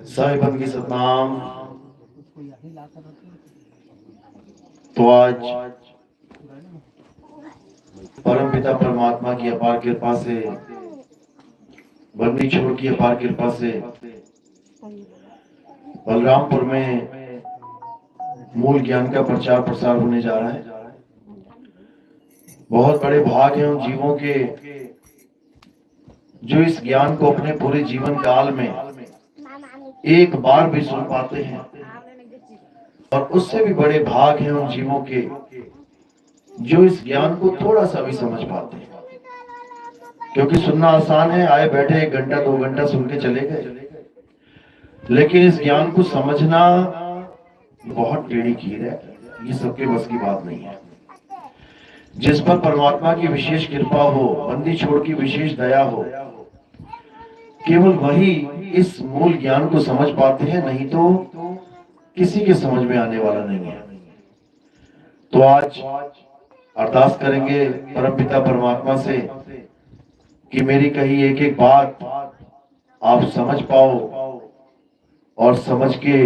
साहिबन की सतनाम। तो आज परम पिता परमात्मा की अपार कृपा से, बंदी छोड़ की अपार कृपा से बलरामपुर में मूल ज्ञान का प्रचार प्रसार होने जा रहा है। बहुत बड़े भाग हैं उन जीवों के जो इस ज्ञान को अपने पूरे जीवन काल में एक बार भी सुन पाते हैं, और उससे भी बड़े भाग हैं उन जीवों के जो इस ज्ञान को थोड़ा सा भी समझ पाते हैं। क्योंकि सुनना आसान है, आए बैठे 1 घंटा 2 घंटा सुन के चले गए, लेकिन इस ज्ञान को समझना बहुत टेढ़ी खीर है। ये सबके बस की बात नहीं है। जिस पर परमात्मा की विशेष कृपा हो, बंदी छोड़ की विशेष दया हो, केवल वही इस मूल ज्ञान को समझ पाते हैं, नहीं तो किसी के समझ में आने वाला नहीं है। तो आज अरदास करेंगे परम पिता परमात्मा से कि मेरी कही एक एक बात आप समझ पाओ और समझ के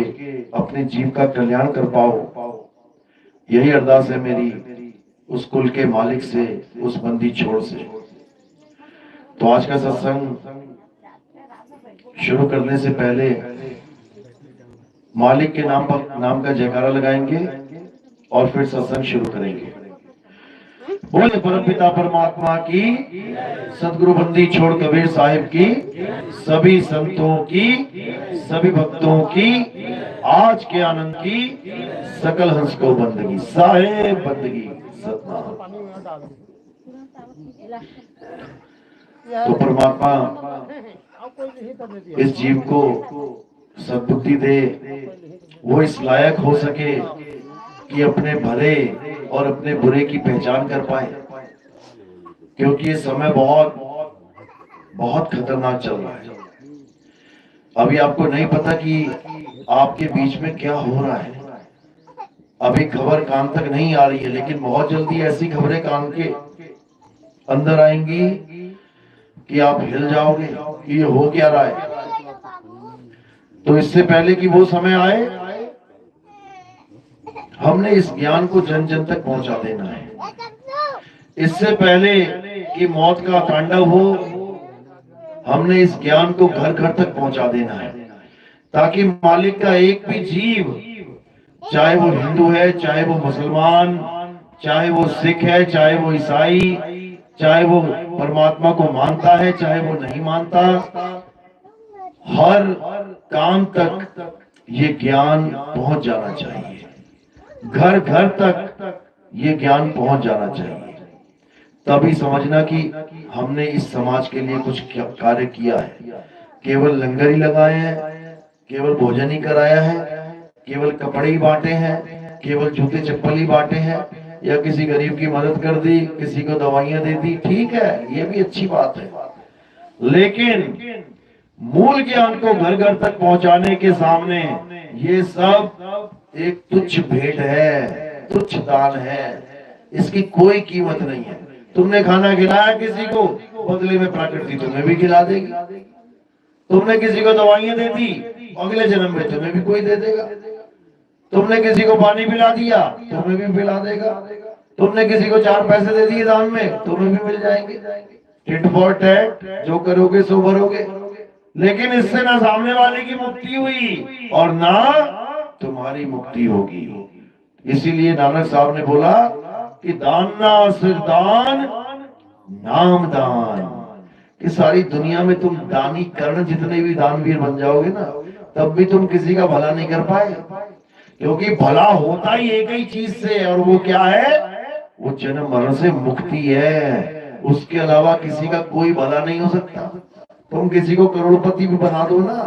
अपने जीव का कल्याण कर पाओ। यही अरदास है मेरी उस कुल के मालिक से, उस बंदी छोड़ से। तो आज का सत्संग शुरू करने से पहले मालिक के नाम का जयकारा लगाएंगे और फिर सत्संग शुरू करेंगे। बोले परम पिता परमात्मा की, सदगुरु बंदी छोड़ कबीर साहिब की, सभी संतों की, सभी भक्तों की, आज के आनंद की, सकल हंस को बंदगी, साहेब बंदगी सतनाम। तो परमात्मा इस जीव को सद्बुद्धि दे, वो इस लायक हो सके कि अपने भले और अपने बुरे की पहचान कर पाए। क्योंकि ये समय बहुत बहुत खतरनाक चल रहा है। अभी आपको नहीं पता कि आपके बीच में क्या हो रहा है। अभी खबर कान तक नहीं आ रही है, लेकिन बहुत जल्दी ऐसी खबरें कान के अंदर आएंगी कि आप हिल जाओगे कि ये हो क्या रहा है। तो इससे पहले कि वो समय आए, हमने इस ज्ञान को जन जन तक पहुंचा देना है। इससे पहले कि मौत का तांडव हो, हमने इस ज्ञान को घर घर तक पहुंचा देना है, ताकि मालिक का एक भी जीव, चाहे वो हिंदू है, चाहे वो मुसलमान, चाहे वो सिख है, चाहे वो ईसाई, चाहे वो परमात्मा को मानता है, चाहे वो नहीं मानता, हर काम तक ये ज्ञान पहुंच जाना चाहिए। घर घर तक ये ज्ञान पहुंच जाना चाहिए। तभी समझना कि हमने इस समाज के लिए कुछ कार्य किया है। केवल लंगर ही लगाए हैं, केवल भोजन ही कराया है, केवल कपड़े ही बांटे हैं, केवल जूते चप्पल ही बांटे हैं, या किसी गरीब की मदद कर दी, किसी को दवाइयां दे दी, ठीक है, ये भी अच्छी बात है। लेकिन मूल ज्ञान को घर घर तक पहुंचाने के सामने ये सब एक तुच्छ भेंट है, तुच्छ दान है। इसकी कोई कीमत नहीं है। तुमने खाना खिलाया किसी को, बदले में प्रकृति तुम्हें भी खिला देगी। तुमने किसी को दवाइयां दे दी, अगले जन्म में तुम्हें भी कोई दे देगा। तुमने किसी को पानी पिला दिया, तुम्हें भी पिला देगा। तुमने किसी को 4 पैसे दे दिए दान में, तुम्हें भी मिल जाएंगे। टिट फॉर टैट, जो करोगे सो भरोगे। लेकिन इससे ना सामने वाले की मुक्ति हुई और ना तुम्हारी मुक्ति होगी। इसीलिए नानक साहब ने बोला कि दान ना सिर दान, नाम दान। कि सारी दुनिया में तुम दानी कर्ण जितने भी दानवीर बन जाओगे ना, तब भी तुम किसी का भला नहीं कर पाए। क्योंकि भला होता ही एक ही चीज से, और वो क्या है? वो जन्म मरण से मुक्ति है। उसके अलावा किसी का कोई भला नहीं हो सकता। तुम किसी को करोड़पति भी बना दो ना,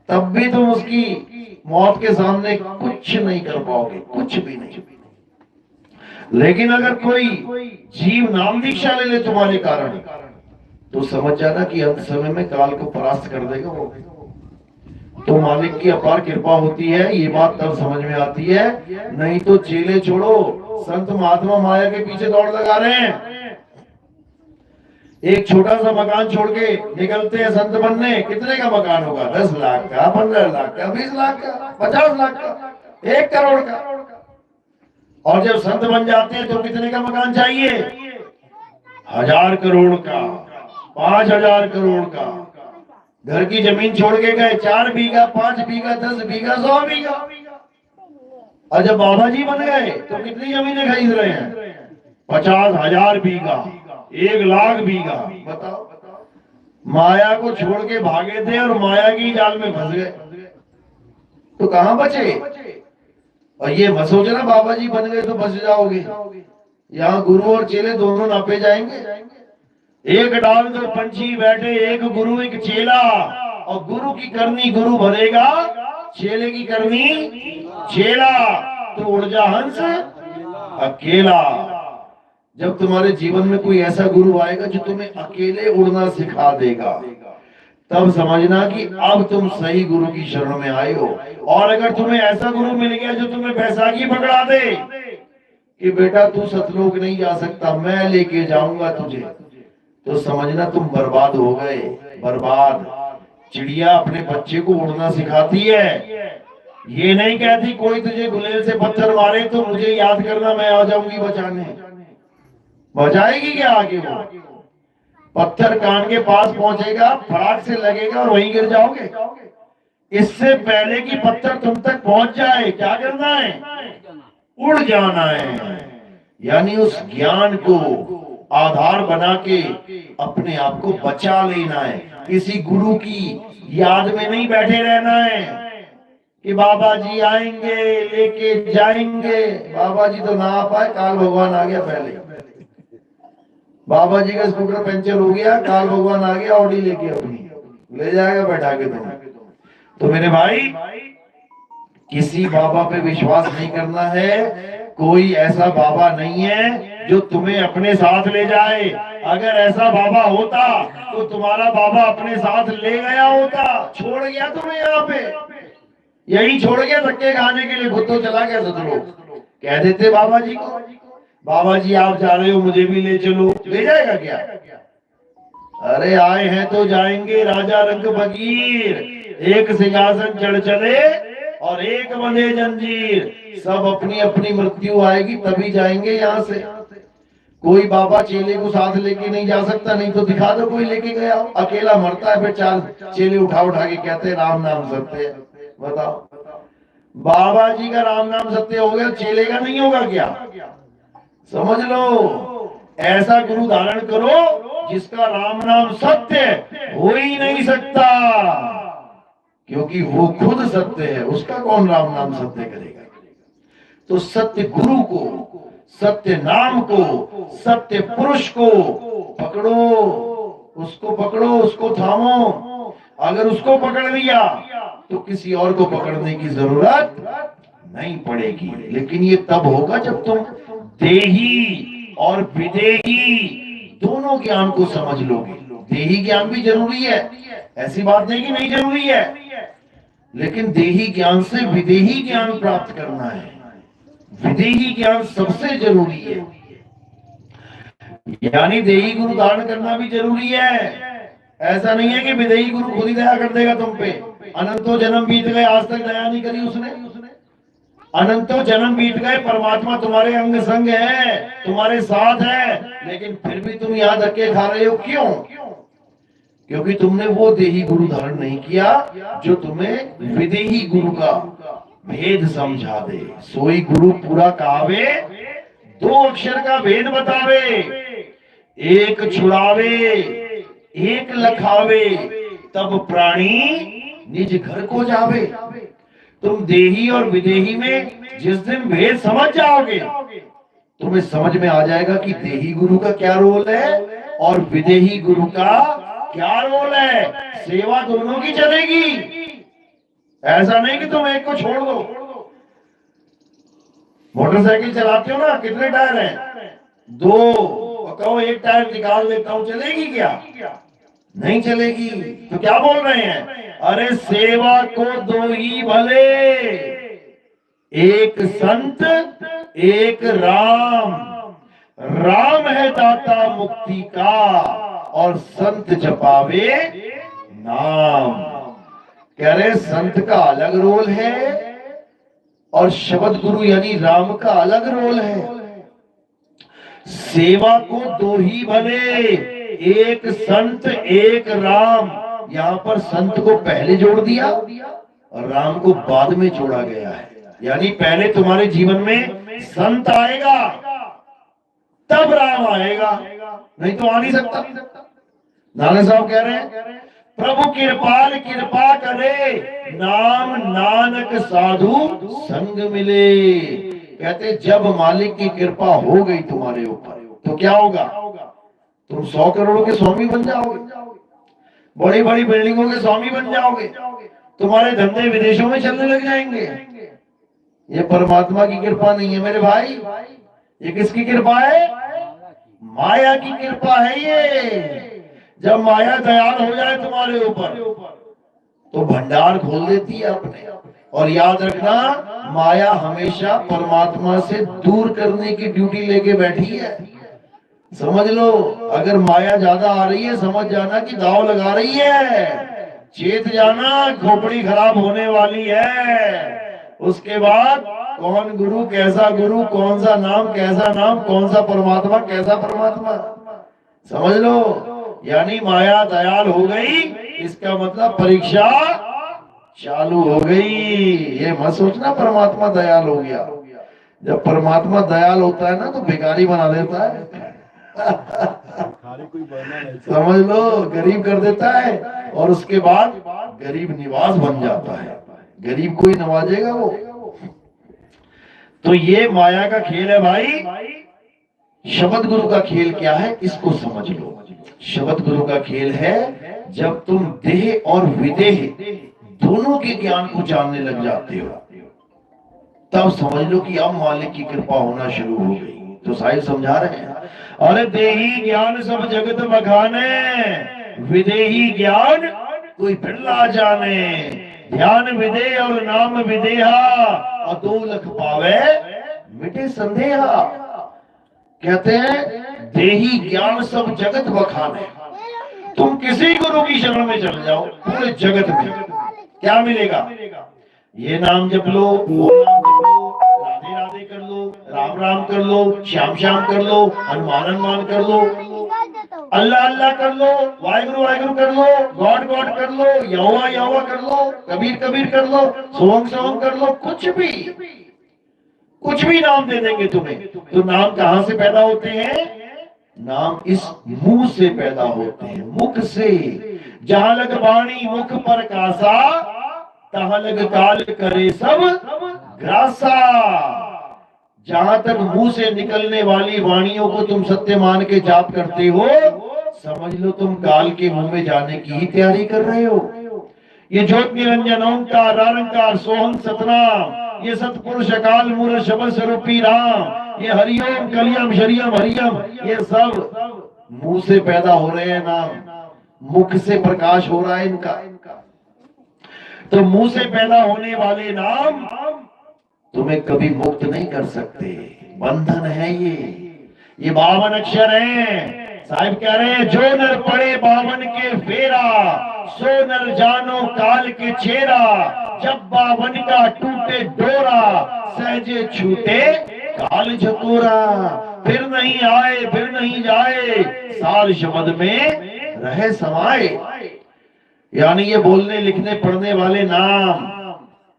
तब भी तुम उसकी मौत के सामने कुछ नहीं कर पाओगे, कुछ भी नहीं। लेकिन अगर कोई जीव नाम दीक्षा ले ले तुम्हारे कारण, तो समझ जाना कि अंत समय में काल को परास्त कर देगा वो। तो मालिक की अपार कृपा होती है, ये बात तब समझ में आती है। नहीं तो चेले छोड़ो, संत महात्मा माया के पीछे दौड़ लगा रहे हैं एक छोटा सा मकान छोड़ के निकलते हैं संत बनने, कितने का मकान होगा? 10 लाख का, 15 लाख का, 20 लाख का, 50 लाख का, 1 करोड़ का। और जब संत बन जाते हैं तो कितने का मकान चाहिए? 1000 करोड़ का, 5000 करोड़ का। घर की जमीन छोड़ के गए, 4 बीघा, 5 बीघा, 10 बीघा, 100 बीघा। और जब बाबा जी बन गए तो कितनी जमीनें खरीद रहे हैं? 50,000 बीघा, 1 लाख बीघा। बताओ, माया को छोड़ के भागे थे और माया की जाल में फंस गए, तो कहां बचे? और ये मत सोचना बाबा जी बन गए तो बच जाओगे। यहाँ गुरु और चेले दोनों नापे जाएंगे। एक डाल दो पंछी बैठे, एक गुरु एक चेला, और गुरु की करनी गुरु भरेगा, चेले की करनी चेला, तो उड़ जा हंस अकेला। जब तुम्हारे जीवन में कोई ऐसा गुरु आएगा जो तुम्हें अकेले उड़ना सिखा देगा, तब समझना कि अब तुम सही गुरु की शरण में आए हो। और अगर तुम्हें ऐसा गुरु मिल गया जो तुम्हें बैसाखी पकड़ा दे कि बेटा तू सतलोक नहीं जा सकता, मैं लेके जाऊंगा तुझे, तो समझना तुम बर्बाद हो गए, बर्बाद। चिड़िया अपने बच्चे को उड़ना सिखाती है, ये नहीं कहती कोई तुझे गुलेल से पत्थर मारे तो मुझे याद करना, मैं आ जाऊंगी बचाने। बचाएगी क्या आगे? वो पत्थर कान के पास पहुंचेगा, फटाक से लगेगा और वहीं गिर जाओगे। इससे पहले कि पत्थर तुम तक पहुंच जाए, क्या करना है? उड़ जाना है। यानी उस ज्ञान को आधार बना के अपने आप को बचा लेना है। किसी गुरु की याद में नहीं बैठे रहना है कि बाबा जी आएंगे लेके जाएंगे। बाबा जी तो ना आ पाए, काल भगवान आ गया पहले। बाबा जी का स्कूटर पंचर हो गया, काल भगवान आ गया ऑडी लेके, अपनी ले जाएगा बैठा के तुम। तो मेरे भाई, किसी बाबा पे विश्वास नहीं करना है। कोई ऐसा बाबा नहीं है जो तुम्हें अपने साथ ले जाए। अगर ऐसा बाबा होता तो तुम्हारा बाबा अपने साथ ले गया होता, छोड़ गया तुम्हें यहाँ पे, यही छोड़ गया धक्के खाने के लिए, खुद तो चला गया। सतलोक कह देते बाबा जी को, बाबा जी आप जा रहे हो मुझे भी ले चलो, ले जाएगा क्या? अरे आए हैं तो जाएंगे। राजा रंग फकीर, एक सिंहासन चढ़ चले और एक बंधे जंजीर। सब अपनी अपनी मृत्यु आएगी तभी जाएंगे यहाँ से। कोई बाबा चेले को साथ लेके नहीं जा सकता, नहीं तो दिखा दो कोई लेके गया। अकेला मरता है, फिर 4 चेले उठा उठा के कहते राम नाम सत्य है। बताओ, बाबा जी का राम नाम सत्य हो गया, चेले का नहीं होगा क्या? समझ लो, ऐसा गुरु धारण करो जिसका राम नाम सत्य हो ही नहीं सकता, क्योंकि वो खुद सत्य है। उसका कौन राम नाम सत्य करेगा? तो सत्य गुरु को, सत्य नाम को, सत्य पुरुष को पकड़ो, उसको पकड़ो, उसको थामो। अगर उसको पकड़ लिया तो किसी और को पकड़ने की जरूरत नहीं पड़ेगी। लेकिन ये तब होगा जब तुम देही और विदेही दोनों ज्ञान को समझ लोगे। देही ज्ञान भी जरूरी है, ऐसी बात नहीं कि नहीं जरूरी है, लेकिन देही ज्ञान से विदेही ज्ञान प्राप्त करना है। विदेही ज्ञान सबसे जरूरी है, यानी देही गुरु धारण करना भी जरूरी है। ऐसा नहीं है कि विदेही गुरु खुद ही दया कर देगा तुम पे। अनंतों जन्म बीत गए, आज तक दया नहीं करी उसने। अनंतों जन्म बीत गए, परमात्मा तुम्हारे अंग संग है, तुम्हारे साथ है, लेकिन फिर भी तुम यहाँ धक्के खा रहे हो। क्यों? क्योंकि तुमने वो देही गुरु धारण नहीं किया जो तुम्हें विदेही गुरु का भेद समझा दे। सोई गुरु पूरा कहावे, 2 अक्षर का भेद बतावे, एक छुड़ावे एक लखावे, तब प्राणी निज घर को जावे। तुम देही और विदेही में जिस दिन भेद समझ जाओगे, तुम्हें समझ में आ जाएगा कि देही गुरु का क्या रोल है और विदेही गुरु का क्या रोल है। सेवा दोनों की चलेगी, ऐसा नहीं कि तुम एक को छोड़ दो। मोटरसाइकिल चलाते हो ना, कितने टायर हैं? 2। कहो एक टायर निकाल लेता हूं, चलेगी क्या? नहीं चलेगी। तो क्या बोल रहे हैं? अरे सेवा को 2 ही भले, एक संत एक राम। राम है दाता मुक्ति का, और संत जपावे नाम। कह रहे संत का अलग रोल है और शब्द गुरु यानी राम का अलग रोल है। सेवा को दो ही भले, एक संत एक राम। यहाँ पर संत को पहले जोड़ दिया और राम को बाद में जोड़ा गया है। यानी पहले तुम्हारे जीवन में संत आएगा तब राम आएगा, नहीं तो आ नहीं सकता। नाना साहब कह रहे हैं प्रभु कृपाल कृपा करे, नाम नानक साधु संग मिले। कहते जब मालिक की कृपा हो गई तुम्हारे ऊपर तो क्या होगा, तुम 100 करोड़ों के स्वामी बन जाओगे, बड़ी बड़ी बिल्डिंगों के स्वामी बन जाओगे, तुम्हारे धंधे विदेशों में चलने लग जाएंगे। ये परमात्मा की कृपा नहीं है मेरे भाई, ये किसकी कृपा है? माया की कृपा है ये। जब माया दयाल हो जाए तुम्हारे ऊपर तो भंडार खोल देती है अपने। और याद रखना, माया हमेशा परमात्मा से दूर करने की ड्यूटी लेके बैठी है। समझ लो, अगर माया ज्यादा आ रही है समझ जाना कि दाव लगा रही है, चेत जाना खोपड़ी खराब होने वाली है। उसके बाद कौन गुरु कैसा गुरु, कौन सा नाम कैसा नाम, कौन सा परमात्मा कैसा परमात्मा, समझ लो। यानी माया दयाल हो गई, इसका मतलब परीक्षा चालू हो गई। ये मत सोचना परमात्मा दयाल हो गया। जब परमात्मा दयाल होता है ना तो भिखारी बना देता है समझ लो, गरीब कर देता है और उसके बाद गरीब निवास बन जाता है। गरीब को ही नवाजेगा वो। तो ये माया का खेल है भाई। शब्द गुरु का खेल क्या है इसको समझ लो। शब्द गुरु का खेल है जब तुम देह और विदेह दोनों के ज्ञान को जानने लग जाते हो, तब समझ लो कि अब मालिक की कृपा होना शुरू हो गई। तो साहिब समझा रहे हैं, अरे देही ज्ञान सब जगत बखाने, विदेही ज्ञान कोई बिरला जाने। ध्यान विदेह और नाम विदेहा, अदोलख पावे मिटे संदेहा। कहते हैं देही ज्ञान सब जगत बखाने। तुम किसी गुरु की शरण में चले जाओ, पूरे जगत में क्या मिलेगा? ये नाम जप लो, वो नाम जप लो, राधे राधे कर लो, राम राम कर लो, श्याम श्याम कर लो, हनुमान हनुमान कर लो, अल्लाह अल्लाह कर लो, वाहिगुरु वाहिगुरु कर लो, गॉड गॉड कर लो, यहोवा यहोवा कर लो, कबीर कबीर कर लो, सोहम सोहम कर लो, कुछ भी नाम दे देंगे तुम्हें। तो नाम कहां से पैदा होते हैं? नाम इस मुंह से पैदा होते हैं, मुख से। जहां लग वाणी मुख पर कासा, तहां लग काल करे सब ग्रासा। जहां तक मुंह से निकलने वाली वाणियों को तुम सत्य मान के जाप करते हो, समझ लो तुम काल के मुंह में जाने की ही तैयारी कर रहे हो। ये ज्योत निरंजन ओंकार निरंकार सोहम सतनाम, ये सतपुरुष अकाल मूर्त शब्द स्वरूपी राम, ये हरिओम कलियम शरियम हरियम, ये सब मुंह से पैदा हो रहे हैं नाम, मुख से प्रकाश हो रहा है इनका। तो मुंह से पैदा होने वाले नाम तुम्हें कभी मुक्त नहीं कर सकते, बंधन है ये 52 अक्षर हैं। साहिब कह रहे हैं जो नर पड़े 52 के फेरा, सो नर जानो काल के चेहरा। जब 52 का टूटे डोरा, सहजे छूटे काल झकोरा। फिर नहीं आए फिर नहीं जाए, साल शब्द में रहे समाये। यानी ये बोलने लिखने पढ़ने वाले नाम,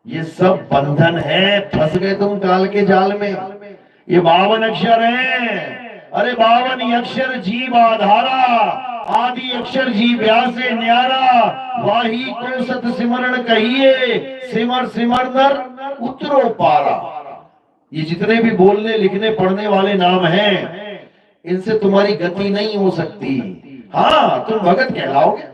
ये सब बंधन है। फंस गए तुम काल के जाल में। ये 52 अक्षर हैं। अरे 52 अक्षर जीव आधारा, आदि अक्षर जी व्यासे न्यारा। वाही को सत सिमरण कहिए, सिमर सिमर नर उतरो पारा। ये जितने भी बोलने लिखने पढ़ने वाले नाम हैं, इनसे तुम्हारी गति नहीं हो सकती। हाँ तुम भगत कहलाओगे।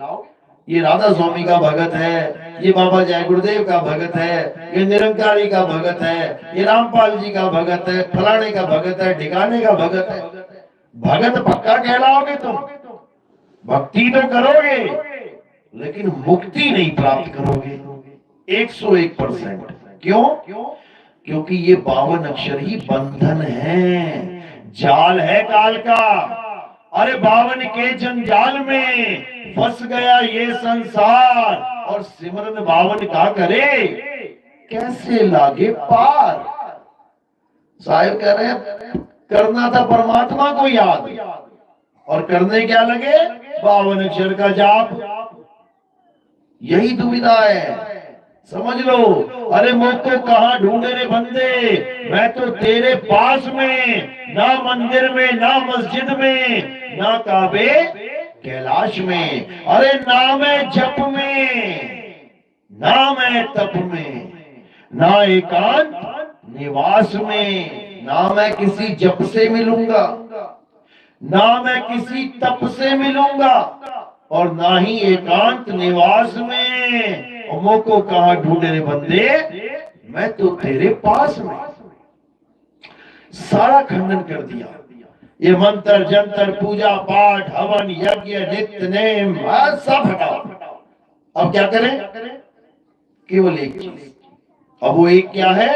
ये राधा स्वामी का भगत है, ये बाबा जय गुरुदेव का भगत है, ये निरंकारी का भगत है, ये रामपाल जी का भगत है, फलाने का भगत है, ठिकाने का भगत है। भगत पक्का कहलाओगे तुम, भक्ति तो करोगे लेकिन मुक्ति नहीं प्राप्त करोगे 101%। क्यों? क्योंकि ये 52 अक्षर ही बंधन है, जाल है काल का। अरे बावन के जंजाल में फंस गया ये संसार, और सिमरन बावन का करे कैसे लागे पार। साहिब कह रहे हैं करना था परमात्मा को याद, और करने क्या लगे, 52 अक्षर का जाप। यही दुविधा है, समझ लो। अरे मुझको कहाँ ढूंढे रे बंदे, मैं तो तेरे पास में, ना मंदिर में, ना मस्जिद में, ना काबे कैलाश में। अरे नाम है जप में, नाम है तप में, ना एकांत निवास में। ना मैं किसी जप से मिलूंगा, ना मैं किसी तप से मिलूंगा, और ना ही एकांत निवास में। को कहा ढूंढे रे बंदे, मैं तो तेरे पास में। सारा खंडन कर दिया। ये मंत्र जंतर पूजा पाठ हवन यज्ञ नित्य नेम सब हटाओ। अब क्या करें, केवल एक चीज। अब वो एक क्या है,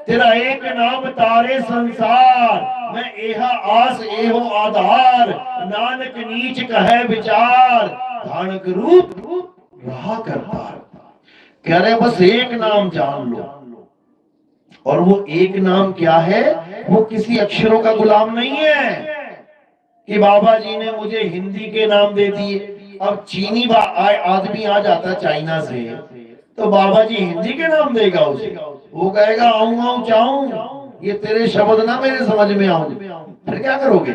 तेरा एक नाम तारे संसार, मैं एहा आस एहो आधार, नानक नीच कहे विचार, धानक रूप रहा करता। कह रहे बस एक नाम जान लो, और वो एक नाम क्या है, वो किसी अक्षरों का गुलाम नहीं है कि बाबा जी ने मुझे हिंदी के नाम दे दिए। अब चीनी आदमी आ जाता चाइना से, तो बाबा जी हिंदी के नाम देगा उसे, वो कहेगा आऊं आऊं चाहूं, ये तेरे शब्द ना मेरे समझ में आऊं, फिर क्या करोगे।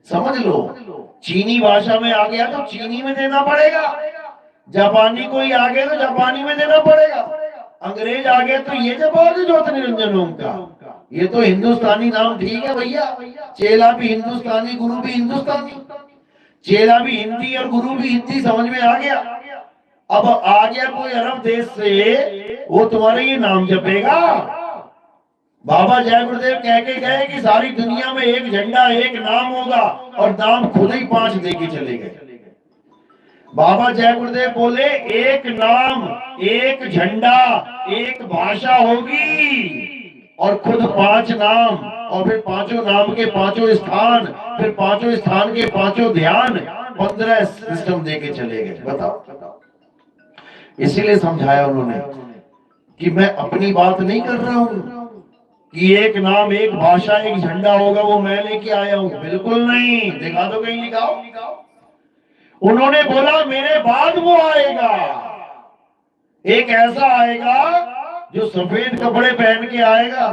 समझ लो, चीनी भाषा में आ गया तो चीनी में देना पड़ेगा, जापानी कोई आ गया तो जापानी में देना पड़ेगा, अंग्रेज आ गया तो ये जवाब है ज्योति निरंजन ओम का। ये तो हिंदुस्तानी नाम ठीक है भैया, चेला भी हिंदुस्तानी गुरु भी हिंदुस्तानी, चेला भी हिंदी और गुरु भी हिंदी, समझ में आ गया। अब आ गया कोई अरब देश से, वो तुम्हारे ये नाम जपेगा। बाबा जय गुरुदेव कह के गए कि सारी दुनिया में एक झंडा एक नाम होगा, और नाम खुद ही 5 देके चले गए। बाबा जय गुरुदेव बोले एक नाम एक झंडा एक भाषा होगी, और खुद 5 नाम, और फिर 5 नाम के 5 स्थान, फिर 5 स्थान के 5 ध्यान, 15 सिस्टम देके चले गए। बताओ, इसीलिए समझाया उन्होंने कि मैं अपनी बात नहीं कर रहा हूं कि एक नाम एक भाषा एक झंडा होगा, वो मैं लेके आया हूं, बिल्कुल नहीं। दिखा दो कहीं, लिखाओ। उन्होंने बोला मेरे बाद वो आएगा, एक ऐसा आएगा जो सफेद कपड़े पहन के आएगा।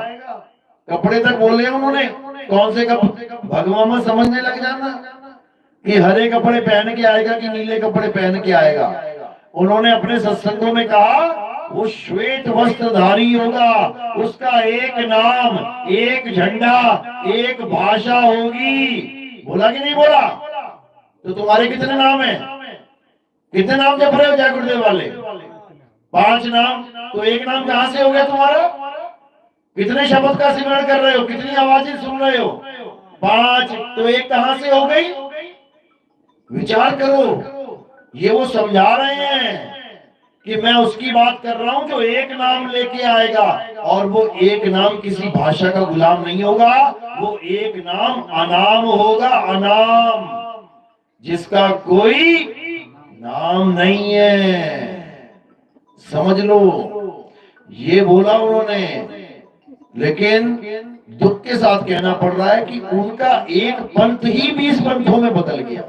कपड़े तक बोले उन्होंने, कौन से कपड़े, भगवान में समझने लग जाना कि हरे कपड़े पहन के आएगा कि नीले कपड़े पहन के आएगा। उन्होंने अपने सत्संगों में कहा वो श्वेत वस्त्रधारी होगा, उसका एक नाम एक झंडा एक भाषा होगी। बोला कि नहीं बोला? तो तुम्हारे कितने नाम है, कितने नाम जप रहे हो जय गुरुदेव वाले? 5 नाम। तो एक नाम कहां से हो गया तुम्हारा? कितने शब्द का सिमरण कर रहे हो, कितनी आवाजें सुन रहे हो? 5। तो एक कहां से हो गई? विचार करो। ये वो समझा रहे हैं कि मैं उसकी बात कर रहा हूं जो एक नाम लेके आएगा, और वो एक नाम किसी भाषा का गुलाम नहीं होगा, वो एक नाम अनाम होगा, अनाम, जिसका कोई नाम नहीं है। समझ लो, ये बोला उन्होंने। लेकिन दुख के साथ कहना पड़ रहा है कि उनका एक पंथ ही 20 पंथों में बदल गया।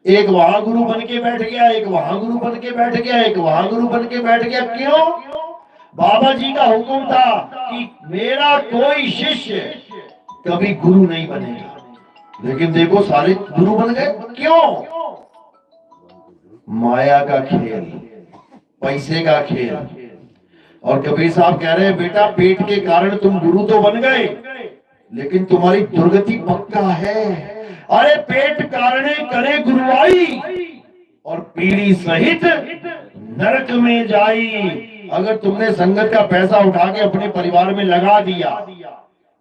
एक वहां गुरु बन के बैठ गया, एक वहां गुरु बन के बैठ गया, एक वहां गुरु बन के बैठ गया। क्यों? बाबा जी का हुक्म था कि मेरा कोई शिष्य कभी गुरु नहीं बनेगा, लेकिन देखो सारे गुरु बन गए। क्यों? माया का खेल, पैसे का खेल। और कबीर साहब कह रहे हैं बेटा पेट के कारण तुम गुरु तो बन गए, लेकिन तुम्हारी दुर्गति पक्का है। अरे पेट कारणे करे गुरुआई, और पीढ़ी सहित नरक में जाई। अगर तुमने संगत का पैसा उठा के अपने परिवार में लगा दिया,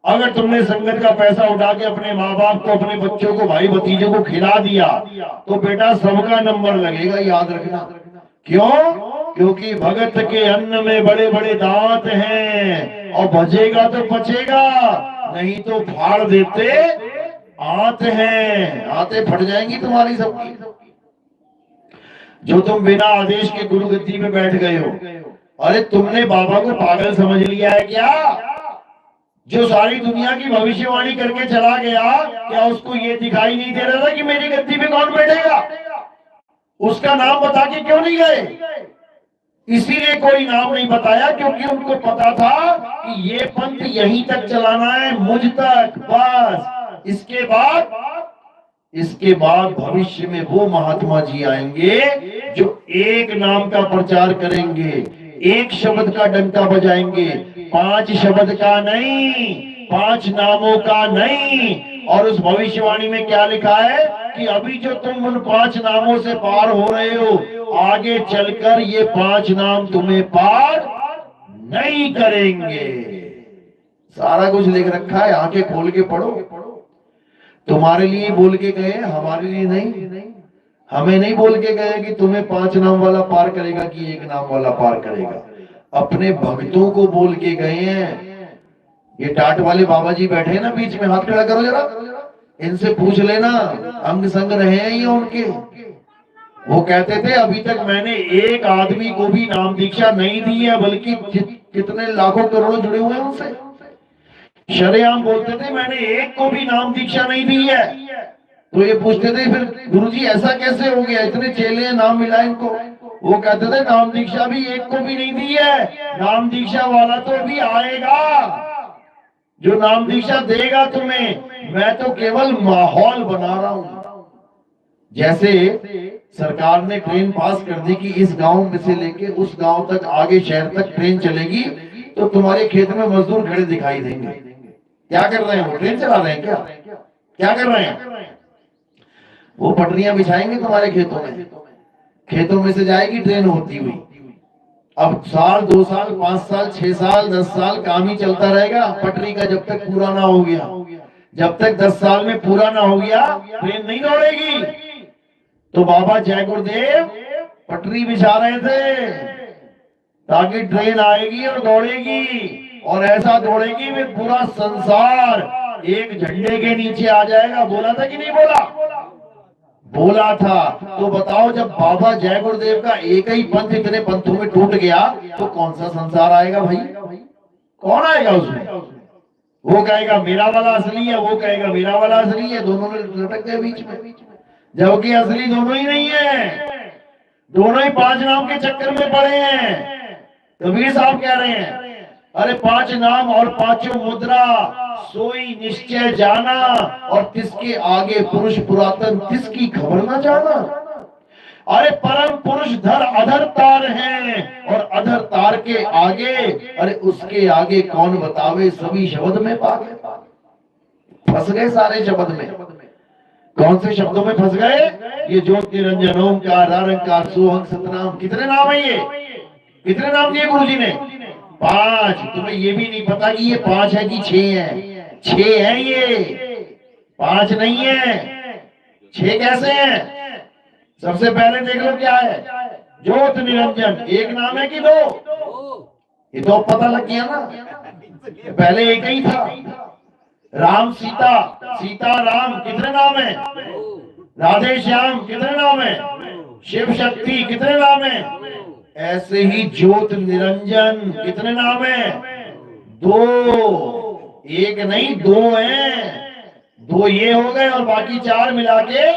अगर तुमने संगत का पैसा उठा के अपने माँ बाप को, अपने बच्चों को, भाई भतीजों को खिला दिया, तो बेटा सबका नंबर लगेगा, याद रखना। क्यों? क्योंकि भगत के अन्न में बड़े बड़े दांत हैं, और बचेगा तो बचेगा, नहीं तो फाड़ देते आते हैं, आते फट जाएंगी तुम्हारी सबकी। जो तुम बिना आदेश के गुरु गद्दी पे बैठ गए हो, अरे तुमने बाबा को पागल समझ लिया है क्या? जो सारी दुनिया की भविष्यवाणी करके चला गया, क्या उसको ये दिखाई नहीं दे रहा था कि मेरी गद्दी पे कौन बैठेगा? उसका नाम बता के क्यों नहीं गए? इसीलिए कोई नाम नहीं बताया, क्योंकि उनको पता था कि ये पंथ यहीं तक चलाना है, मुझ तक बस। इसके बाद भविष्य में वो महात्मा जी आएंगे जो एक नाम का प्रचार करेंगे, एक शब्द का डंका बजाएंगे, 5 शब्द का नहीं, 5 नामों का नहीं। और उस भविष्यवाणी में क्या लिखा है कि अभी जो तुम उन 5 नामों से पार हो रहे हो, आगे चलकर ये 5 नाम तुम्हें पार नहीं करेंगे। सारा कुछ लिख रखा है, आंखें खोल के पढ़ो। तुम्हारे लिए बोल के गए, हमारे लिए नहीं। हमें नहीं बोल के गए कि तुम्हें 5 नाम वाला पार करेगा कि 1 नाम वाला पार करेगा। अपने भक्तों को बोल के गए हैं। ये टाट वाले बाबा जी बैठे हैं ना बीच में, हाथ खड़ा करो जरा, इनसे पूछ लेना, अंग संग रहे हैं ये उनके। वो कहते थे अभी तक मैंने एक आदमी को भी नाम दीक्षा नहीं दी है, बल्कि कितने लाखों करोड़ों जुड़े हुए हैं उनसे। शरेआम बोलते थे मैंने एक को भी नाम दीक्षा नहीं दी है। तो ये पूछते थे फिर गुरुजी ऐसा कैसे हो गया, इतने चेले हैं, नाम मिला इनको? वो कहते थे नाम दीक्षा भी एक को भी नहीं दी है, नाम दीक्षा वाला तो अभी आएगा जो नाम दीक्षा देगा तुम्हें। मैं तो केवल माहौल बना रहा हूं। जैसे सरकार ने ट्रेन पास कर दी कि इस गांव में से लेके उस गांव तक, आगे शहर तक ट्रेन चलेगी, तो तुम्हारे खेत में मजदूर खड़े दिखाई देंगे। क्या कर रहे हैं वो? ट्रेन चला रहे हैं क्या? क्या कर रहे हैं वो? पटरियां बिछाएंगे तुम्हारे खेतों में, खेतों में से जाएगी ट्रेन होती हुई। अब साल 2 साल 5 साल 6 साल 10 साल काम ही चलता रहेगा पटरी का, जब तक पूरा ना हो गया। जब तक 10 साल में पूरा ना हो गया ट्रेन नहीं दौड़ेगी। तो बाबा जय गुरुदेव पटरी बिछा रहे थे ताकि ट्रेन आएगी और दौड़ेगी, और ऐसा दौड़ेगी में पूरा संसार एक झंडे के नीचे आ जाएगा। बोला था कि नहीं बोला? बोला था। तो बताओ जब बाबा जय गुरुदेव का एक ही पंथ इतने पंथों में टूट गया, तो कौन सा संसार आएगा भाई? कौन आएगा उसमें? वो कहेगा मेरा वाला असली है, वो कहेगा मेरा वाला असली है, दोनों में लटक गए बीच में, जबकि असली दोनों ही नहीं है। दोनों ही 5 नाम के चक्कर में पड़े हैं। कबीर साहब कह रहे हैं अरे 5 नाम और 5 मुद्रा, सोई निश्चय जाना, और तिसके आगे पुरुष पुरातन, तिसकी खबर ना जाना। अरे परम पुरुष धर अधर तार हैं, और अधर तार के आगे, अरे उसके आगे कौन बतावे, सभी शब्द में पागे। फंस गए सारे शब्द में। कौन से शब्दों में फंस गए? ये ज्योत निरंजन ओंकार निरंकार सोहं सतनाम। कितने नाम है ये? कितने नाम दिए गुरुजी ने? 5। तुम्हें ये भी नहीं पता कि ये 5 है कि 6 है? 6 है ये, 5 नहीं है। 6 कैसे हैं? सबसे पहले देख लो क्या है। ज्योत निरंजन एक नाम है कि 2? ये तो पता लग गया ना, पहले एक ही था। राम सीता, सीता राम कितने नाम है? राधे श्याम कितने नाम है? शिव शक्ति कितने नाम है? ऐसे ही ज्योत निरंजन कितने नाम है? 2। एक नहीं 2 हैं। 2 ये हो गए और बाकी 4 मिला के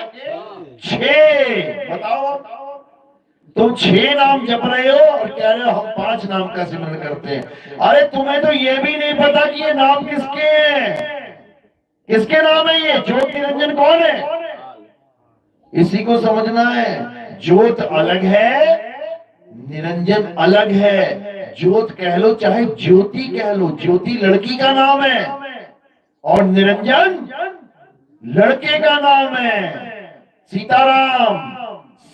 6। बताओ तुम 6 नाम जप रहे हो और कह रहे हो हम 5 नाम का सिमरन करते हैं। अरे तुम्हें तो ये भी नहीं पता कि ये नाम किसके हैं। किसके नाम है ये? ज्योत निरंजन कौन है? इसी को समझना है। ज्योत अलग है, निरंजन अलग है। ज्योत कह लो चाहे ज्योति कह लो, ज्योति लड़की का नाम है और निरंजन लड़के का नाम है। सीताराम,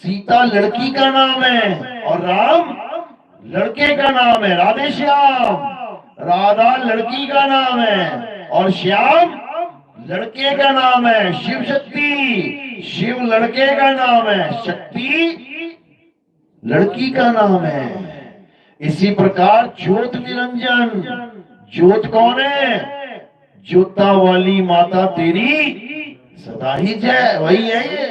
सीता लड़की का नाम है और राम लड़के का नाम है। राधे श्याम, राधा लड़की का नाम है और श्याम लड़के का नाम है। शिव शक्ति, शिव लड़के का नाम है। शक्ति लड़की का नाम है। इसी प्रकार ज्योत निरंजन, ज्योत कौन है? ज्योता वाली माता तेरी सदा ही जय, वही है ये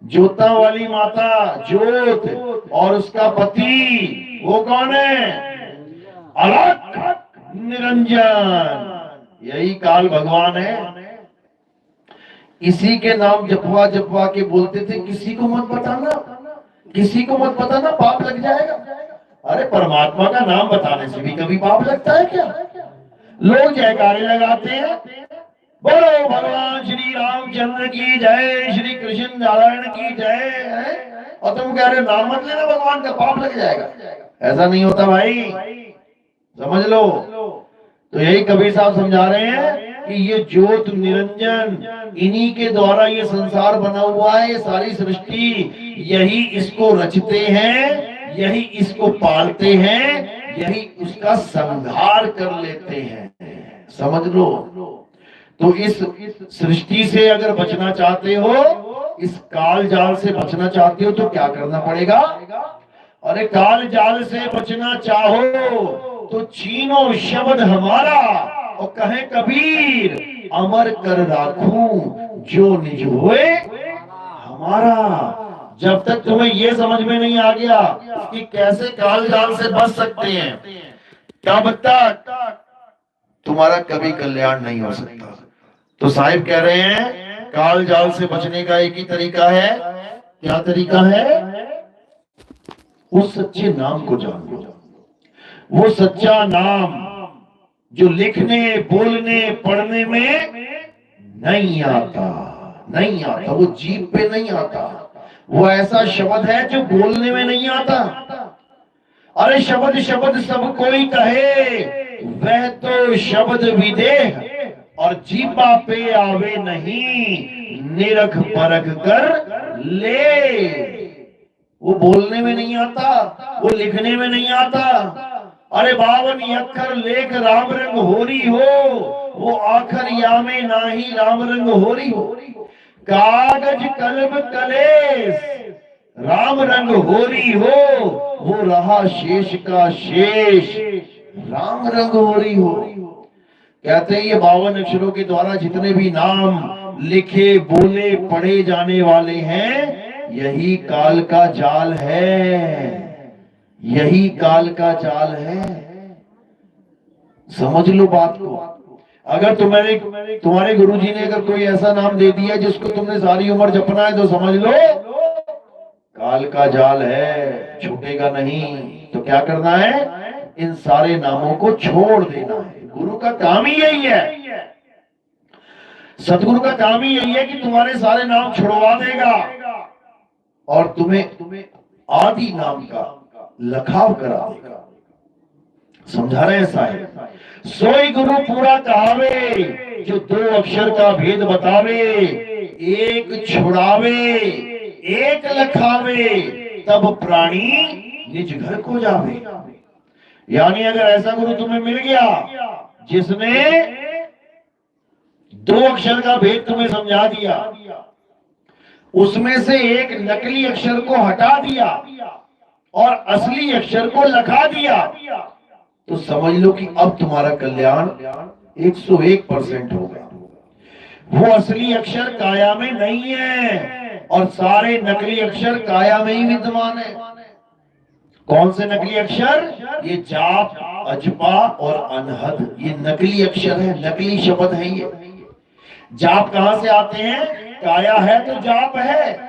ज्योता वाली माता ज्योत, और उसका पति वो कौन है? अलख निरंजन, यही काल भगवान है। इसी के नाम जपवा जपवा के बोलते थे किसी को मत बताना, किसी को मत बताना, पाप लग जाएगा। अरे परमात्मा का नाम बताने से भी कभी पाप लगता है क्या? लोग जयकारे लगाते हैं, बोलो भगवान श्री रामचंद्र की जय, श्री कृष्ण नारायण की जय, और तुम कह रहे नाम मत लेना भगवान का, पाप लग जाएगा। ऐसा नहीं होता भाई, समझ लो। तो यही कबीर साहब समझा रहे हैं कि ये ज्योत निरंजन, इन्हीं के द्वारा ये संसार बना हुआ है, ये सारी सृष्टि, यही इसको रचते हैं, यही इसको पालते हैं, यही उसका संहार कर लेते हैं, समझ लो। तो इस सृष्टि से अगर बचना चाहते हो, इस काल जाल से बचना चाहते हो, तो क्या करना पड़ेगा? अरे काल जाल से बचना चाहो तो छीनो शब्द हमारा, और कहे कबीर अमर कर राखूं जो निज हुए हमारा। जब तक तुम्हें ये समझ में नहीं आ गया कि कैसे काल जाल से बच सकते हैं, तब तक तुम्हारा कभी कल्याण नहीं हो सकता। तो साहिब कह रहे हैं काल जाल से बचने का एक ही तरीका है। क्या तरीका है? उस सच्चे नाम को जान लो। वो सच्चा नाम जो लिखने बोलने पढ़ने में नहीं आता, नहीं आता, वो जीभ पे नहीं आता, वो ऐसा शब्द है जो बोलने में नहीं आता। अरे शब्द शब्द सब कोई कहे, वह तो शब्द विदेह, और जीभा पे आवे नहीं, निरख परख कर ले। वो बोलने में नहीं आता, वो लिखने में नहीं आता। अरे 52 अक्षर लेख राम रंग होरी हो, वो आखर या में नाही राम रंग होरी हो। कागज कलम कलेस राम रंग होरी हो, वो रहा शेष का शेष राम रंग होरी हो। कहते हैं ये 52 अक्षरों के द्वारा जितने भी नाम लिखे बोले पढ़े जाने वाले हैं, यही काल का जाल है, यही काल का जाल है। समझ लो बात को। अगर तुम्हारे गुरुजी ने अगर कोई ऐसा नाम दे दिया जिसको तुमने सारी उम्र जपना है, तो समझ लो काल का जाल है, छूटेगा नहीं। तो क्या करना है? इन सारे नामों को छोड़ देना है। गुरु का काम ही यही है, सतगुरु का काम ही यही है कि तुम्हारे सारे नाम छुड़वा देगा और तुम्हें आदि नाम का लखाव करा देगा। समझा रहे हैं साहिब? सोई गुरु पूरा कहावे, जो 2 अक्षर का भेद बतावे, एक छुड़ावे एक लखावे, तब प्राणी निज घर को जावे। यानी अगर ऐसा गुरु तुम्हें मिल गया जिसने 2 अक्षर का भेद तुम्हें समझा दिया, उसमें से एक नकली अक्षर को हटा दिया और असली अक्षर को लखा दिया, तो समझ लो कि अब तुम्हारा कल्याण 101% होगा। वो असली अक्षर काया में नहीं है और सारे नकली अक्षर काया में ही विद्यमान है। कौन से नकली अक्षर? ये जाप, अजपा और अनहद, ये नकली अक्षर है, नकली शब्द है ये। जाप कहां से आते हैं? काया है तो जाप है।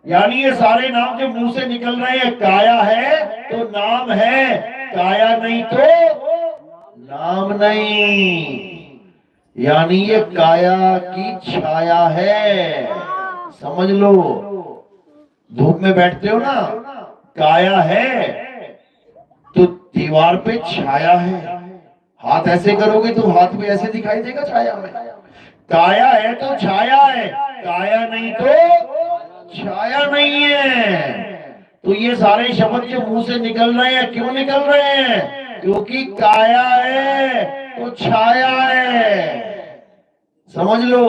यानी ये सारे नाम जो मुंह से निकल रहे हैं, काया है तो नाम है, काया नहीं तो नाम नहीं। यानी ये काया की छाया है। समझ लो, धूप में बैठते हो ना, काया है तो दीवार पे छाया है। हाथ ऐसे करोगे तो हाथ में ऐसे दिखाई देगा छाया में। काया है तो छाया है, काया नहीं तो छाया नहीं है। तो ये सारे शब्द जो मुंह से निकल रहे हैं, क्यों निकल रहे हैं? क्योंकि काया है तो छाया है। समझ लो।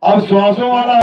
अब श्वासों वाला